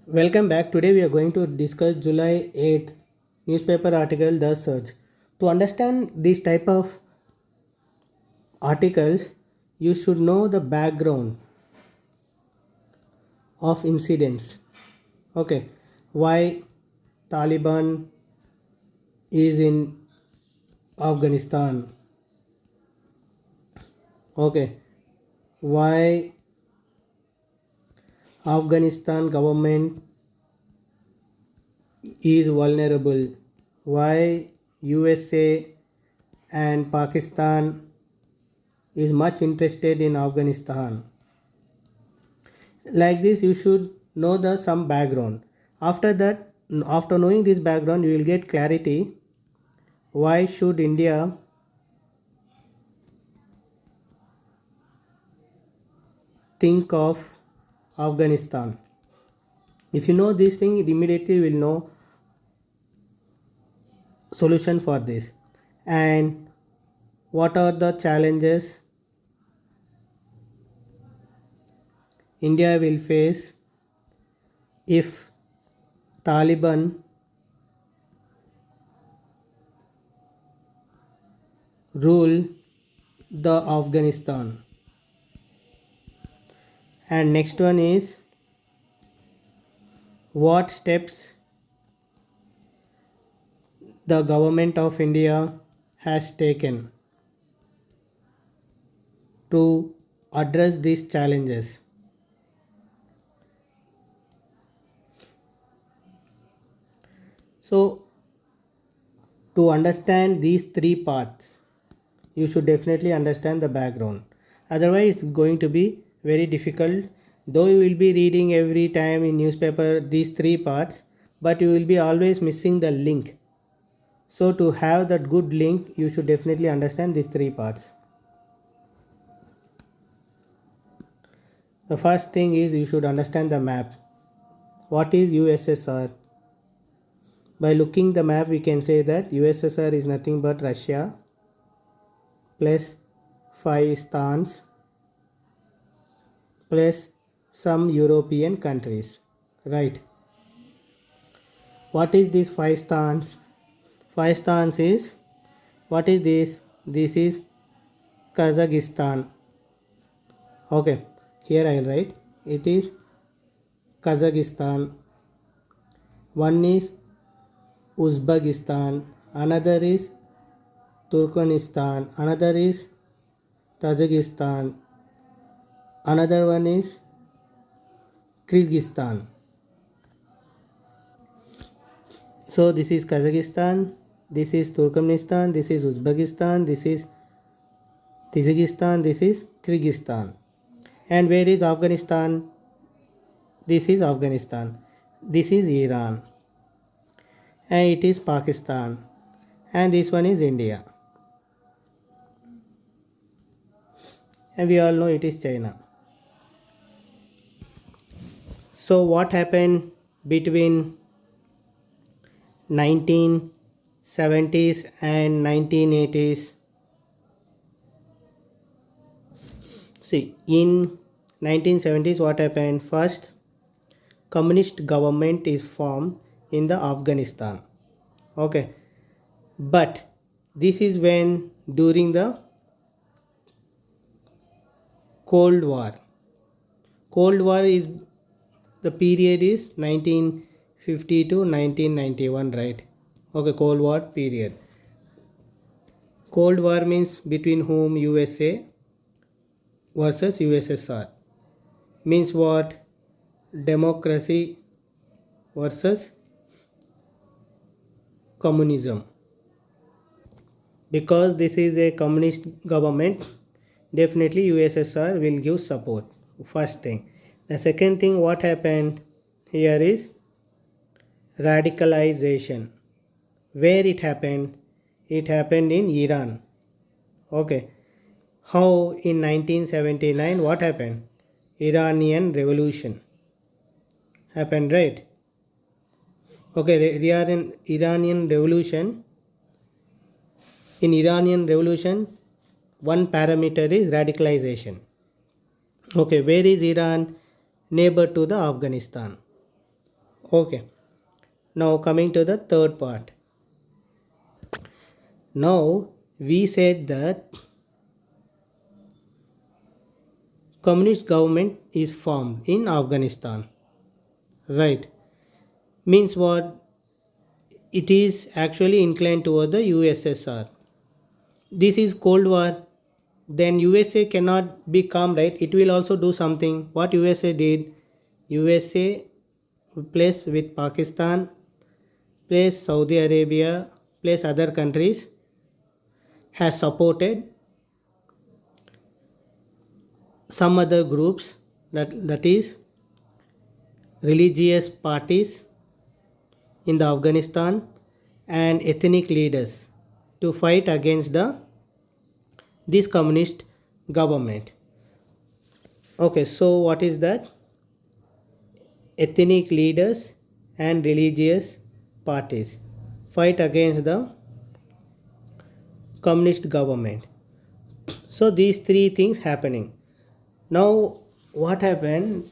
Welcome back. Today we are going to discuss July 8th newspaper article The Surge. To understand this type of articles, you should know the background of incidents. Okay, why Taliban is in Afghanistan. Okay, why Afghanistan government is vulnerable. Why USA and Pakistan is much interested in Afghanistan. Like this, you should know the some background. After that, after knowing this background, you will get clarity. Why should India think of Afghanistan? If you know this thing, immediately you will know solution for this. And what are the challenges India will face if Taliban rule the Afghanistan. And next one is what steps the government of India has taken to address these challenges. So, to understand these three parts, you should definitely understand the background. Otherwise, it's going to be very difficult. Though you will be reading every time in newspaper these three parts, but you will be always missing the link. So, to have that good link, you should definitely understand these three parts. The first thing is you should understand the map. What is USSR? By looking the map, we can say that USSR is nothing but Russia plus 5 stans plus some European countries. Right. What is this 5 stans? 5 stans is, what is this? This is Kazakhstan. Okay, here I will write. It is Kazakhstan. One is Uzbekistan. Another is Turkmenistan. Another is Tajikistan. Another one is Kyrgyzstan. So this is Kazakhstan, this is Turkmenistan, this is Uzbekistan, this is Tajikistan, this is Kyrgyzstan. And where is Afghanistan? This is Afghanistan. This is Iran. And it is Pakistan. And this one is India. And we all know it is China. So what happened between 1970s and 1980s? See, in 1970s what happened? First, communist government is formed in the Afghanistan. Okay, but this is when during the Cold War. Cold War is the period is 1950 to 1991, right? Okay, Cold War period. Cold War means between whom? USA versus USSR. Means what? Democracy versus communism. Because this is a communist government, definitely USSR will give support. First thing. The second thing, what happened here is radicalization. Where it happened? It happened in Iran. Okay. How in 1979 what happened? Iranian revolution happened, right? Okay, Iranian revolution. In Iranian revolution, one parameter is radicalization. Okay, where is Iran? Neighbor to the Afghanistan. Okay, now coming to the third part. Now we said that communist government is formed in Afghanistan, right? Means what? It is actually inclined toward the USSR. This is Cold War. Then USA cannot be calm, right? It will also do something. What USA did? USA placed with Pakistan, placed Saudi Arabia, placed other countries, has supported some other groups, that is religious parties in the Afghanistan and ethnic leaders to fight against this communist government. Okay, so what is that? Ethnic leaders and religious parties fight against the communist government. So these three things happening. Now what happened?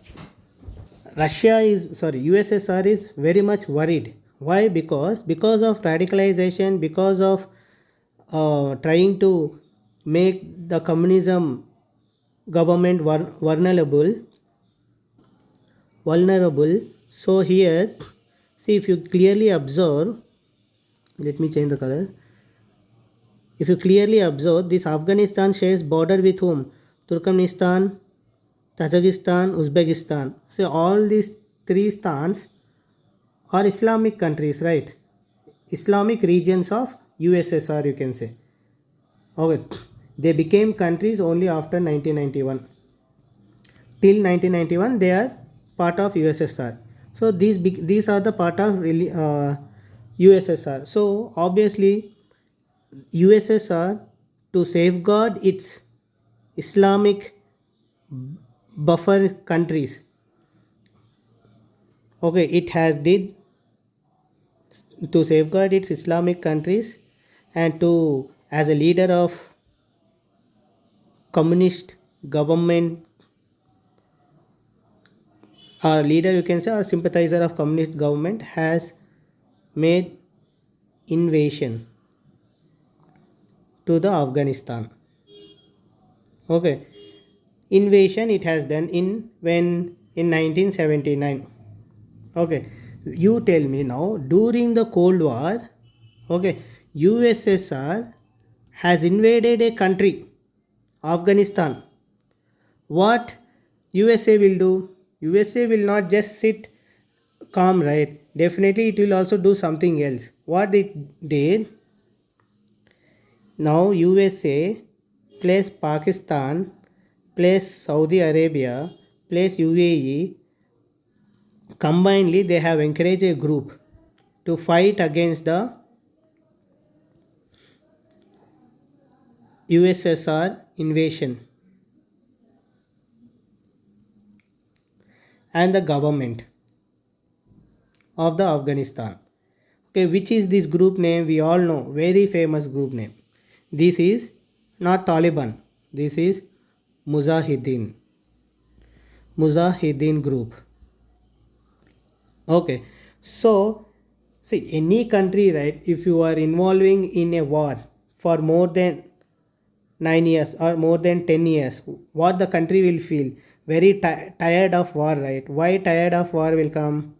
USSR is very much worried. Why? Because of radicalization, because of trying to make the communism government vulnerable. So here, see, if you clearly observe, let me change the color. If you clearly observe, this Afghanistan shares border with whom? Turkmenistan, Tajikistan, Uzbekistan. So all these three stans are Islamic countries, right? Islamic regions of USSR, you can say. Okay, they became countries only after 1991. Till 1991, they are part of USSR. So these are the part of USSR. So obviously, USSR, to safeguard its Islamic buffer countries, okay, it has did to safeguard its Islamic countries and to, as a leader of communist government, or leader you can say, or sympathizer of communist government, has made invasion to the Afghanistan. Okay, invasion it has done in 1979. Okay, you tell me now, during the Cold War, okay, USSR has invaded a country, Afghanistan. What USA will do? USA will not just sit calm, right? Definitely it will also do something else. What it did? Now USA plus Pakistan plus Saudi Arabia plus UAE, combinedly they have encouraged a group to fight against the USSR invasion and the government of the Afghanistan. Okay, which is this group name? We all know, very famous group name. This is not Taliban. This is Mujahideen. Mujahideen group. Okay, so see, any country, right? If you are involving in a war for more than 9 years or more than 10 years, what the country will feel? Very tired of war, right? Why tired of war will come?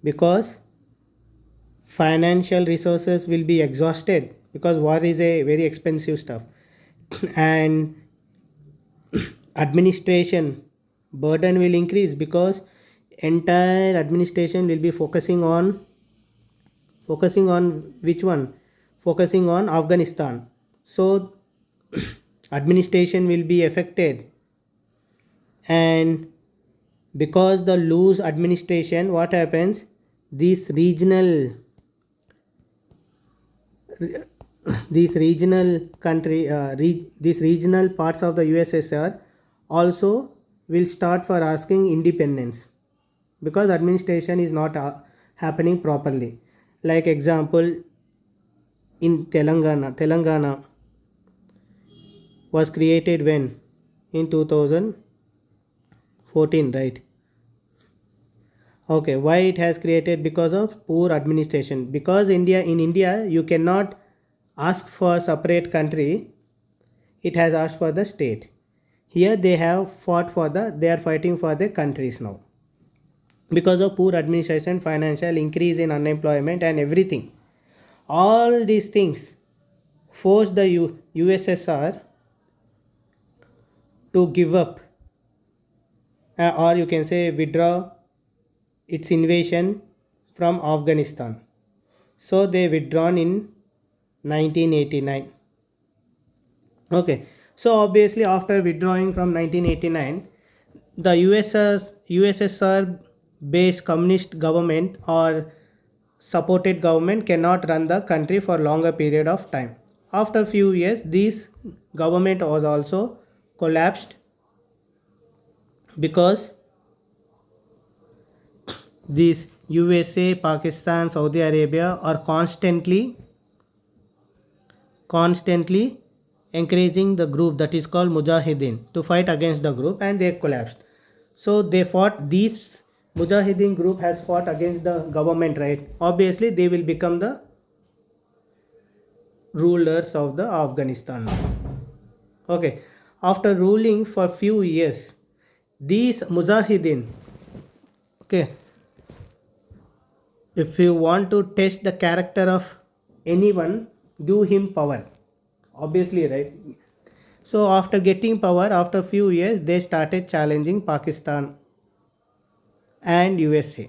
Because financial resources will be exhausted, because war is a very expensive stuff. And administration burden will increase, because entire administration will be focusing on which one? Focusing on Afghanistan. So administration will be affected, and because the loose administration, what happens? These regional these regional country these regional parts of the USSR also will start for asking independence, because administration is not happening properly. Like example, in Telangana was created when? In 2014, right? Okay, why it has created? Because of poor administration. Because in India you cannot ask for separate country, it has asked for the state. Here they are fighting for the countries now. Because of poor administration, financial increase in unemployment and everything. All these things forced the USSR to give up, or you can say withdraw its invasion from Afghanistan. So they withdrawn in 1989. Okay, so obviously after withdrawing from 1989, the USSR based communist government or supported government cannot run the country for longer period of time. After few years, this government was also collapsed because these USA, Pakistan, Saudi Arabia are constantly encouraging the group that is called Mujahideen to fight against the group, and they collapsed. So they fought, these Mujahideen group has fought against the government, right? Obviously they will become the rulers of the Afghanistan now. Okay, after ruling for few years, these Mujahideen, okay, if you want to test the character of anyone, give him power, obviously, right? So after getting power, after few years, they started challenging Pakistan and USA.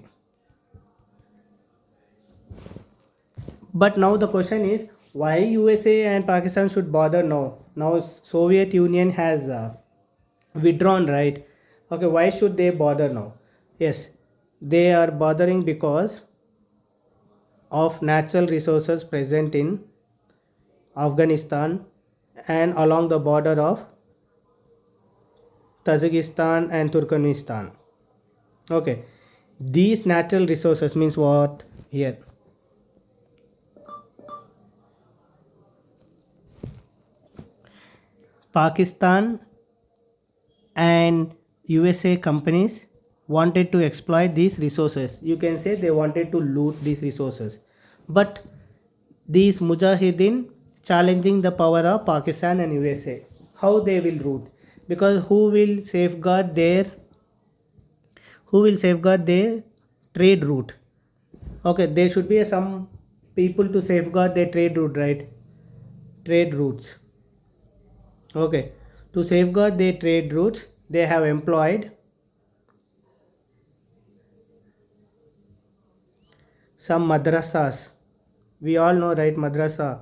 But now the question is, why USA and Pakistan should bother now? Now Soviet Union has withdrawn, right? Okay, why should they bother now? Yes, they are bothering because of natural resources present in Afghanistan and along the border of Tajikistan and Turkmenistan. Okay, these natural resources means what here? Pakistan and USA companies wanted to exploit these resources. You can say they wanted to loot these resources. But these Mujahideen challenging the power of Pakistan and USA. How they will root? Because who will safeguard their trade route? Okay, there should be some people to safeguard their trade route, right? Trade routes. Okay, to safeguard their trade routes, they have employed some madrasas. We all know, right? Madrasa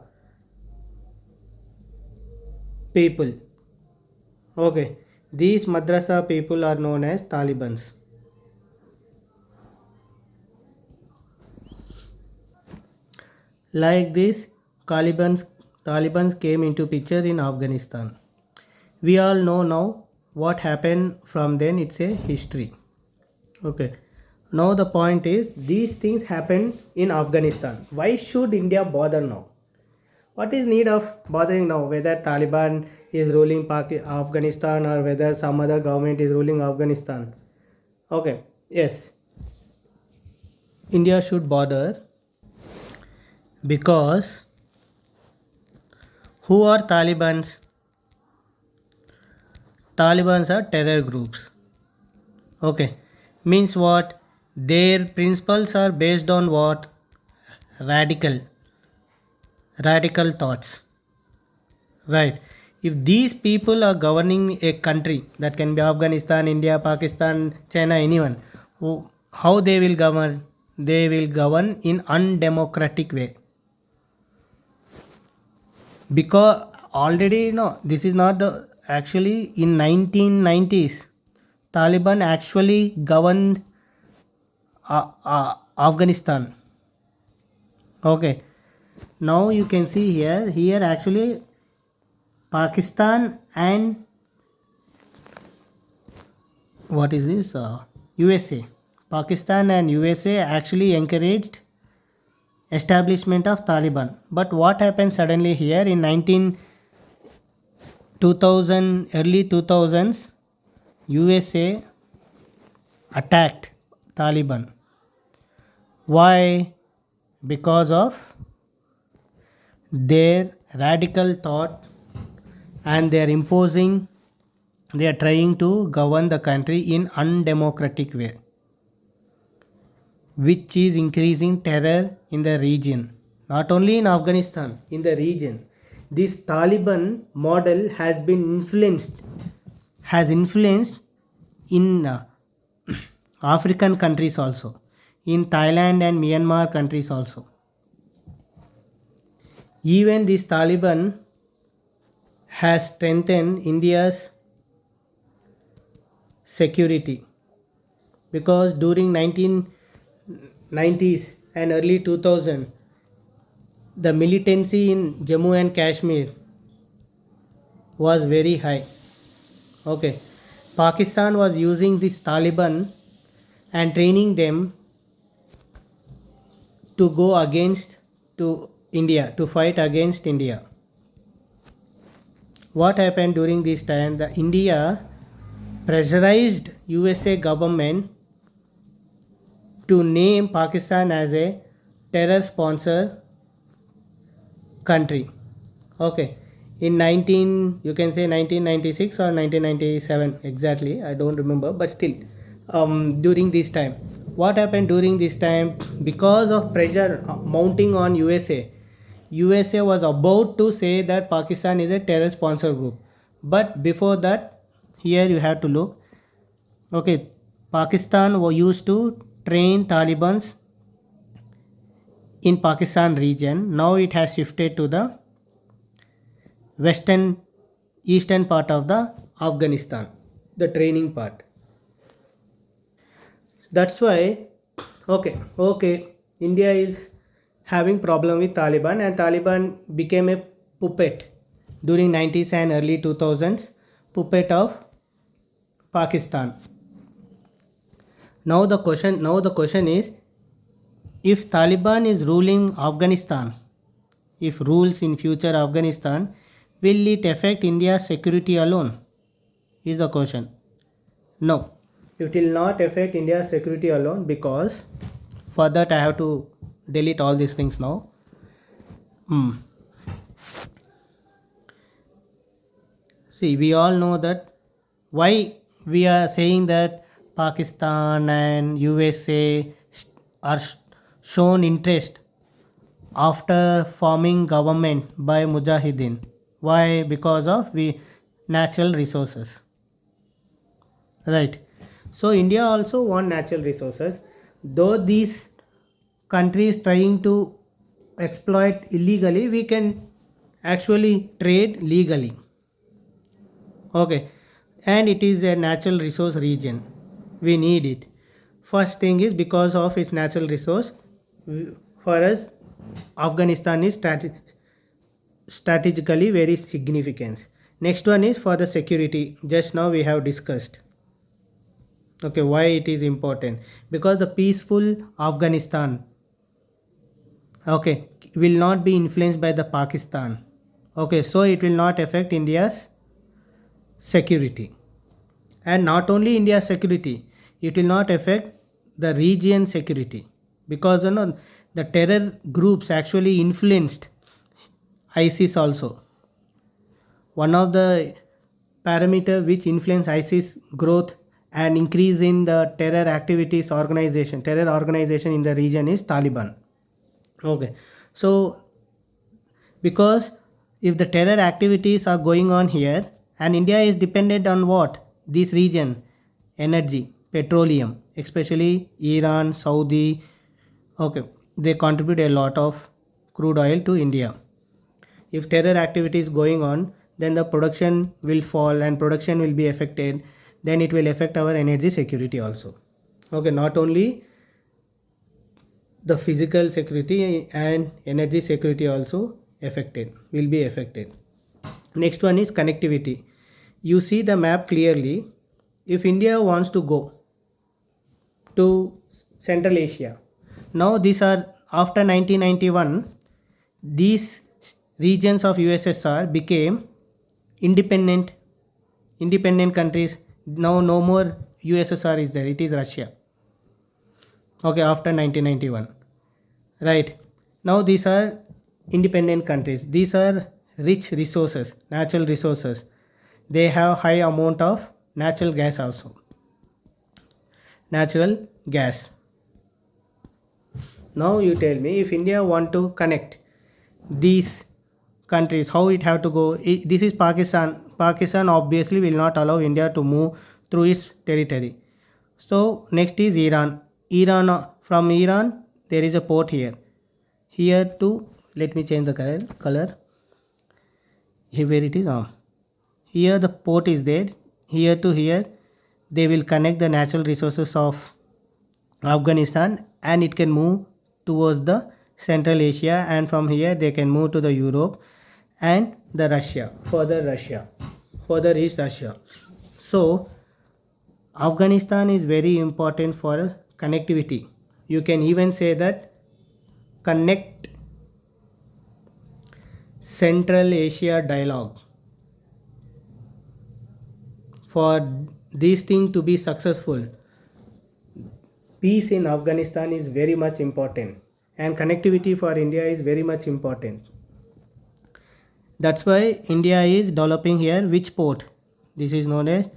people. Okay, these madrasa people are known as Talibans. Like this, Talibans came into picture in Afghanistan. We all know now what happened from then. It's a history. Okay. Now the point is, these things happened in Afghanistan. Why should India bother now? What is need of bothering now? Whether Taliban is ruling Afghanistan or whether some other government is ruling Afghanistan. Okay. Yes. India should bother because who are Talibans? Talibans are terror groups. Okay. Means what? Their principles are based on what? Radical thoughts. Right. If these people are governing a country, that can be Afghanistan, India, Pakistan, China, anyone, how they will govern? They will govern in undemocratic way. Because already no, this is not the actually in 1990s, Taliban actually governed Afghanistan. Okay. Now you can see here actually Pakistan and what is this? USA. Pakistan and USA actually encouraged establishment of Taliban. But what happened suddenly here in 2000, early 2000s, USA attacked Taliban. Why? Because of their radical thought, and they are imposing, they are trying to govern the country in undemocratic way, which is increasing terror in the region. Not only in Afghanistan, in the region. This Taliban model has influenced in African countries also, in Thailand and Myanmar countries also. Even this Taliban has strengthened India's security, because during 1990s and early 2000, the militancy in Jammu and Kashmir was very high. Okay, Pakistan was using this Taliban and training them to go against to India, to fight against India. What happened during this time? The India pressurized USA government to name Pakistan as a terror sponsor country. Okay, in 1996 or 1997 exactly, I don't remember, but still, during this time, what happened during this time? Because of pressure mounting on USA was about to say that Pakistan is a terror sponsor group. But before that, here you have to look. Okay, Pakistan used to train Talibans in Pakistan region. Now it has shifted to the western eastern part of the Afghanistan, the training part. That's why, okay, India is having problem with Taliban, and Taliban became a puppet during 90s and early 2000s, puppet of Pakistan. Now the question is, if Taliban is ruling Afghanistan, if rules in future Afghanistan, will it affect India's security alone? Is the question. No, it will not affect India's security alone, because for that I have to delete all these things now. See, we all know that why we are saying that Pakistan and USA are shown interest after forming government by Mujahideen. Why? Because of we natural resources, right? So India also want natural resources, though these countries trying to exploit illegally, we can actually trade legally. Okay, and it is a natural resource region, we need it. First thing is, because of its natural resource, for us Afghanistan is strategically very significant. Next one is for the security, just now we have discussed. Okay, why it is important? Because the peaceful Afghanistan, okay, will not be influenced by the Pakistan. Okay, so it will not affect India's security. And not only India's security, it will not affect the region security, because the terror groups actually influenced ISIS also. One of the parameter which influence ISIS growth and increase in the terror organization in the region is Taliban. Okay, so because if the terror activities are going on here, and India is dependent on what? This region, energy, petroleum, especially Iran, Saudi. Okay, they contribute a lot of crude oil to India. If terror activity is going on, then the production will fall and production will be affected, then it will affect our energy security also. Okay, not only the physical security and energy security also will be affected. Next one is connectivity. You see the map clearly. If India wants to go to Central Asia, now these are after 1991, these regions of USSR became independent countries. Now no more USSR is there, it is Russia. Okay, after 1991. right? Now these are independent countries. These are rich resources, natural resources. They have high amount of natural gas also. Natural gas. Now you tell me, if India want to connect these countries, how it have to go? This is Pakistan. Pakistan obviously will not allow India to move through its territory. So next is Iran. From Iran there is a port here. Here to, let me change the color. Here where it is on. Here the port is there. Here to here they will connect the natural resources of Afghanistan, and it can move towards the Central Asia, and from here they can move to the Europe and the Russia, further East Russia. So Afghanistan is very important for connectivity. You can even say that connect Central Asia dialogue. For this thing to be successful, peace in Afghanistan is very much important, and connectivity for India is very much important. That's why India is developing here which port? This is known as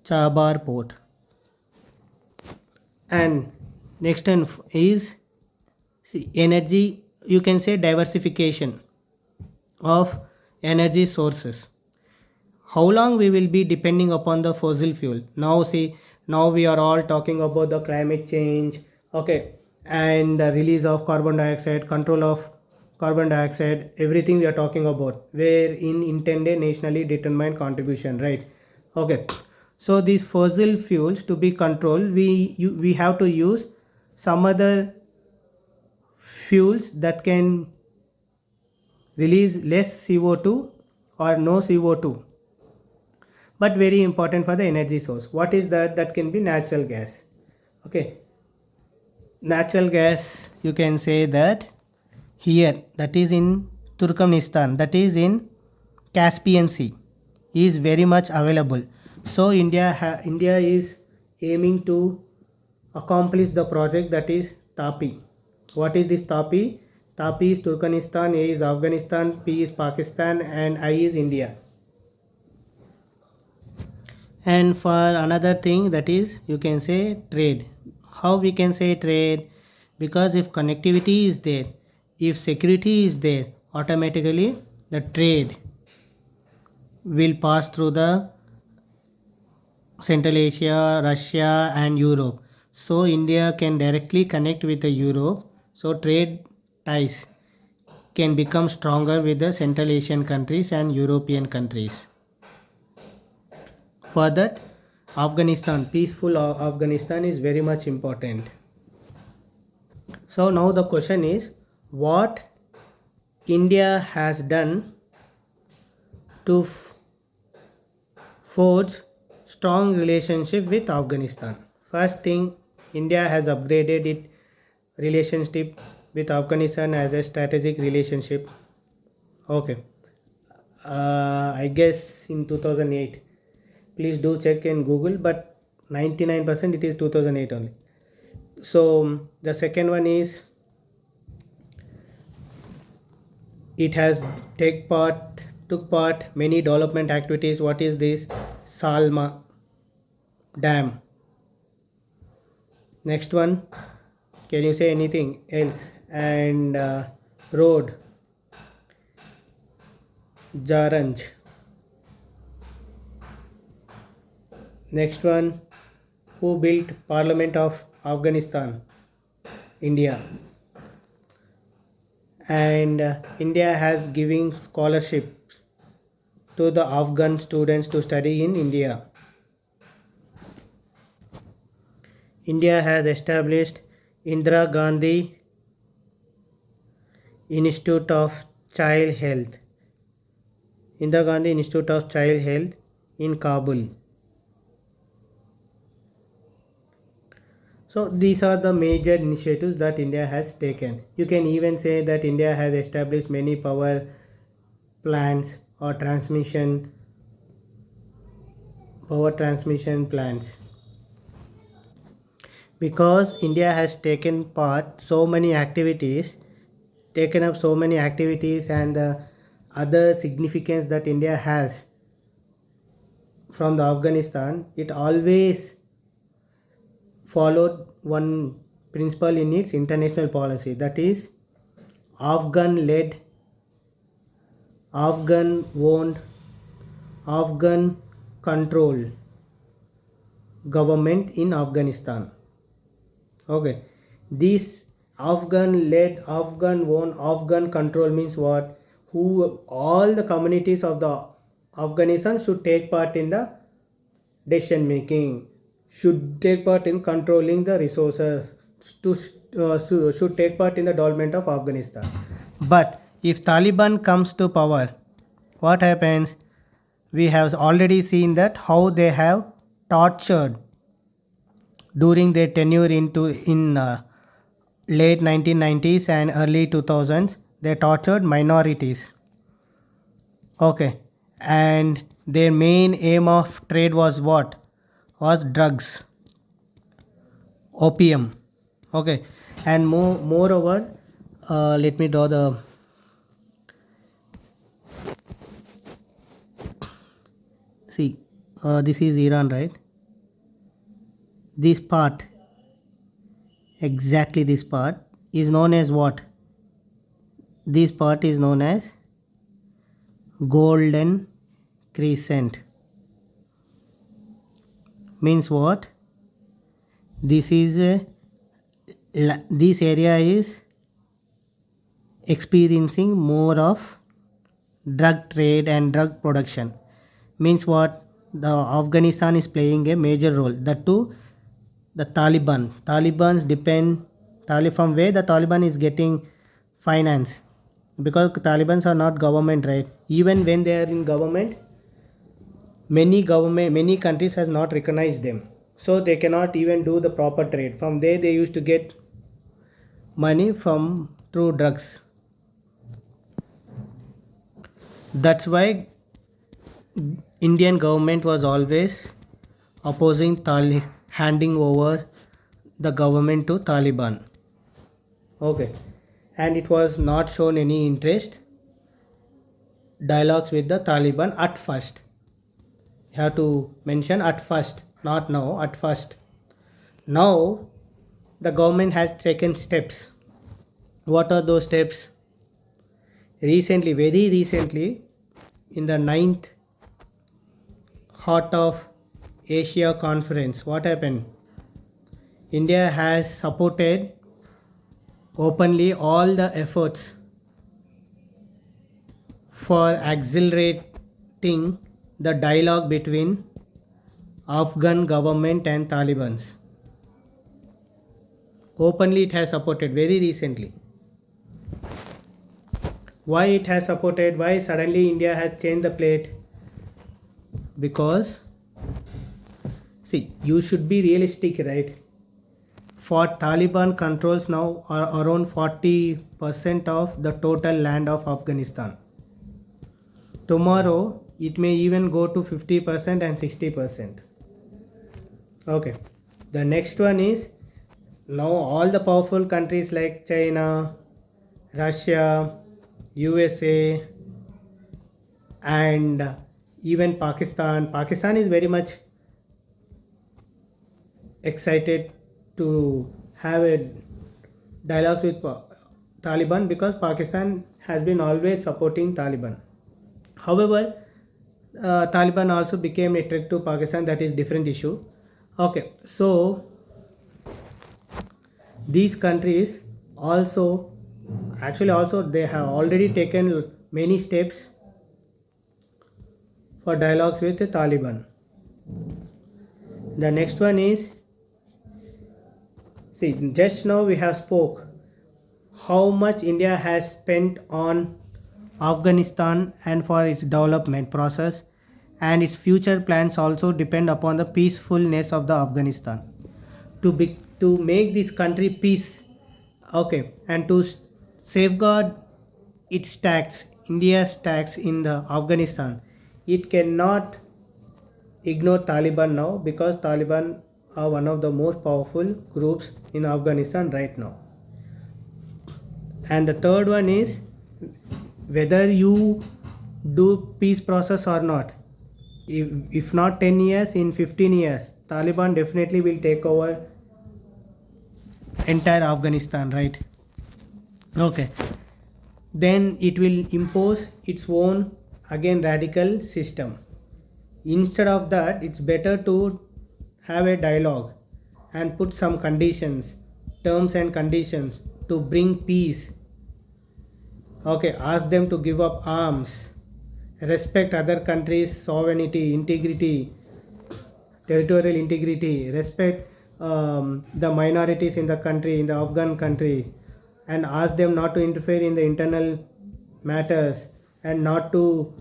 Chabahar port. And next one is energy, you can say diversification of energy sources. How long we will be depending upon the fossil fuel? Now see, now we are all talking about the climate change, okay, and the release of carbon dioxide, control of carbon dioxide, everything we are talking about, where in intended nationally determined contribution, right? Okay, so these fossil fuels to be controlled, we have to use some other fuels that can release less CO2 or no CO2, but very important for the energy source. What is that? That can be natural gas. Okay, natural gas, you can say that here, that is in Turkmenistan, that is in Caspian Sea, is very much available. So India is aiming to accomplish the project, that is TAPI. What is this TAPI? TAPI is Turkmenistan, A is Afghanistan, P is Pakistan, and I is India. And for another thing, that is, you can say trade. How we can say trade? Because if connectivity is there, if security is there, automatically the trade will pass through the Central Asia, Russia and Europe. So India can directly connect with the Europe. So trade ties can become stronger with the Central Asian countries and European countries. For that, Afghanistan, peaceful Afghanistan is very much important. So now the question is, what India has done to forge strong relationship with Afghanistan. First thing, India has upgraded its relationship with Afghanistan as a strategic relationship. Okay, I guess in 2008. Please do check in Google, but 99% it is 2008 only. So the second one is, it has took part many development activities. What is this? Salma Dam. Next one, can you say anything else? And road, Jaranj. Next one, who built Parliament of Afghanistan? India. And India has giving scholarships to the Afghan students to study in India. India has established Indira Gandhi Institute of Child Health. Indira Gandhi Institute of Child Health in Kabul. So these are the major initiatives that India has taken. You can even say that India has established many power plants or power transmission plants. because India has taken part so many activities, taken up so many activities, and the other significance that India has from the Afghanistan, it always followed one principle in its international policy, that is Afghan led, Afghan owned, Afghan controlled government in Afghanistan. Okay, this Afghan led, Afghan owned, Afghan control means what? Who all the communities of the Afghanistan should take part in the decision making, should take part in controlling the resources, should take part in the development of Afghanistan. But if Taliban comes to power, what happens? We have already seen that how they have tortured during their tenure in late 1990s and early 2000s. They tortured minorities. Okay, and their main aim of trade was what? Was drugs, opium. Okay, and moreover, let me draw the. See, this is Iran, right? This part, exactly this part, is known as what? This part is known as Golden Crescent. Means what? This is this area is experiencing more of drug trade and drug production. Means what? The Afghanistan is playing a major role. That too, the Talibans depend. From where the Taliban is getting finance, because Talibans are not government, right? Even when they are in government, many countries has not recognized them, so they cannot even do the proper trade. From there they used to get money from through drugs. That's why Indian government was always opposing handing over the government to Taliban. Okay, and it was not shown any interest dialogues with the Taliban at first. You have to mention at first, not now, at first. Now the government has taken steps. What are those steps? Recently, very recently, in the ninth Heart of Asia conference, what happened? India has supported openly all the efforts for accelerating the dialogue between Afghan government and Talibans. Openly it has supported very recently. Why it has supported? Why suddenly India has changed the plate? Because, see, you should be realistic, right? For Taliban controls now are around 40% of the total land of Afghanistan. Tomorrow it may even go to 50% and 60%. Okay, the next one is, now all the powerful countries like China, Russia, USA, and even Pakistan is very much excited to have a dialogue with Taliban, because Pakistan has been always supporting Taliban. However, Taliban also became a threat to Pakistan. That is different issue. Okay, so these countries also, actually also they have already taken many steps for dialogues with the Taliban. The next one is, see, just now we have spoke how much India has spent on Afghanistan and for its development process, and its future plans also depend upon the peacefulness of the Afghanistan. To make this country peace, okay, and to safeguard its tax, India's tax in the Afghanistan, it cannot ignore Taliban now, because Taliban are one of the most powerful groups in Afghanistan right now. And the third one is whether you do peace process or not. If not 10 years, in 15 years, Taliban definitely will take over entire Afghanistan, right? Okay. Then it will impose its own again radical system. Instead of that, it's better to have a dialogue and put some conditions, terms and conditions to bring peace. Okay, ask them to give up arms, respect other countries' sovereignty, integrity, territorial integrity, respect the minorities in the country, in the Afghan country, and ask them not to interfere in the internal matters and not to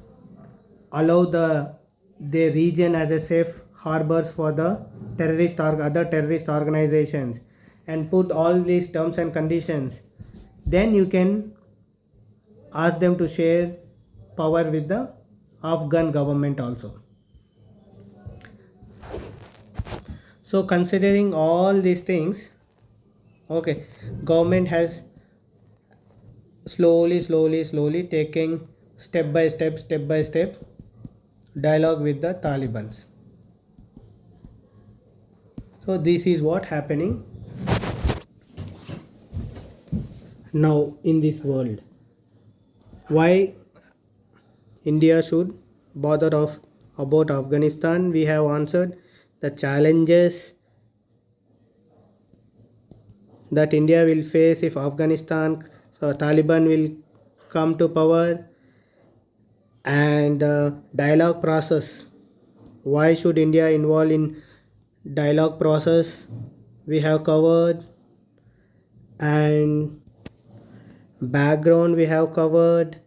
allow the region as a safe harbors for the terrorist or other terrorist organizations, and put all these terms and conditions. Then you can ask them to share power with the Afghan government also. So considering all these things, okay, government has slowly taking step by step dialogue with the Talibans. So this is what happening now in this world. Why India should bother of about Afghanistan? We have answered the challenges that India will face if Afghanistan, so Taliban will come to power, and dialogue process. Why should India involve in dialogue process? We have covered, and background we have covered,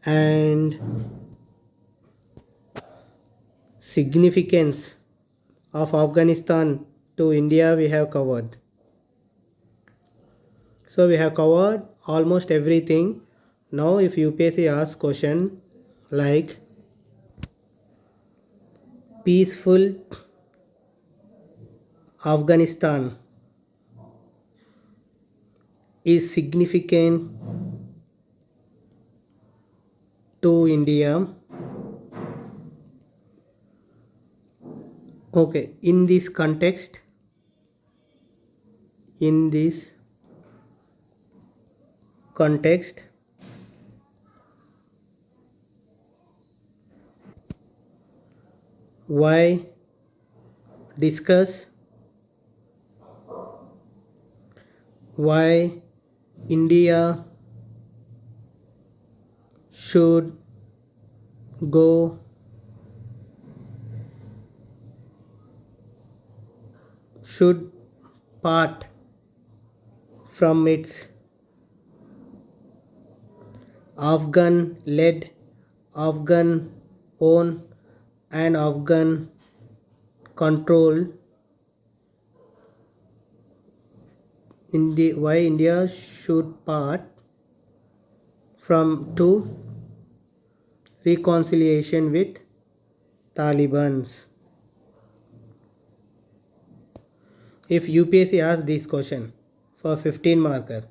and significance of Afghanistan to India we have covered. So we have covered almost everything. Now if UPSC asks question like peaceful Afghanistan is significant to India. Okay, in this context, why discuss why India should go should part from its Afghan led, Afghan owned, and Afghan controlled. Why India should part from to reconciliation with Talibans. If UPSC asks this question for 15 marker,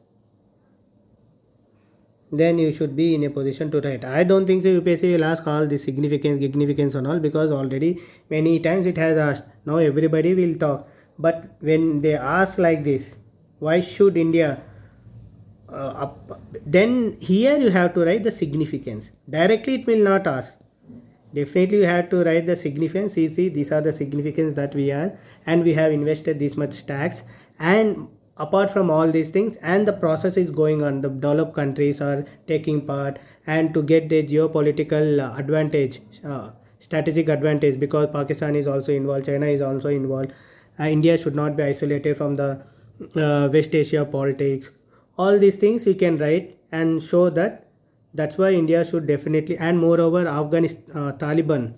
then you should be in a position to write. I don't think so UPSC will ask all the significance and all, because already many times it has asked. Now everybody will talk. But when they ask like this, why should India then here you have to write the significance. Directly it will not ask. Definitely you have to write the significance. See, these are the significance that we are, and we have invested this much tax, and apart from all these things, and the process is going on, the developed countries are taking part, and to get their geopolitical advantage, strategic advantage, because Pakistan is also involved, China is also involved, India should not be isolated from the West Asia politics. All these things you can write and show that. That's why India should definitely, and moreover Afghanistan, Taliban,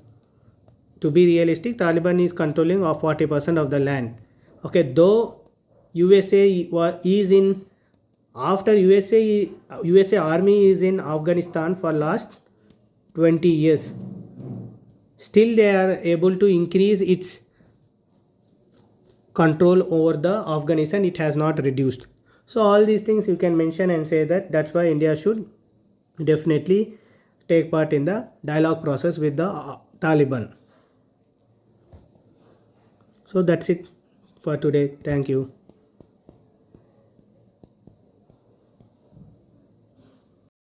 to be realistic, Taliban is controlling of 40% of the land. Okay, though USA is in, after USA army is in Afghanistan for last 20 years, still they are able to increase its control over the Afghanistan, it has not reduced. So all these things you can mention and say that that's why India should definitely take part in the dialogue process with the Taliban. So that's it for today. Thank you.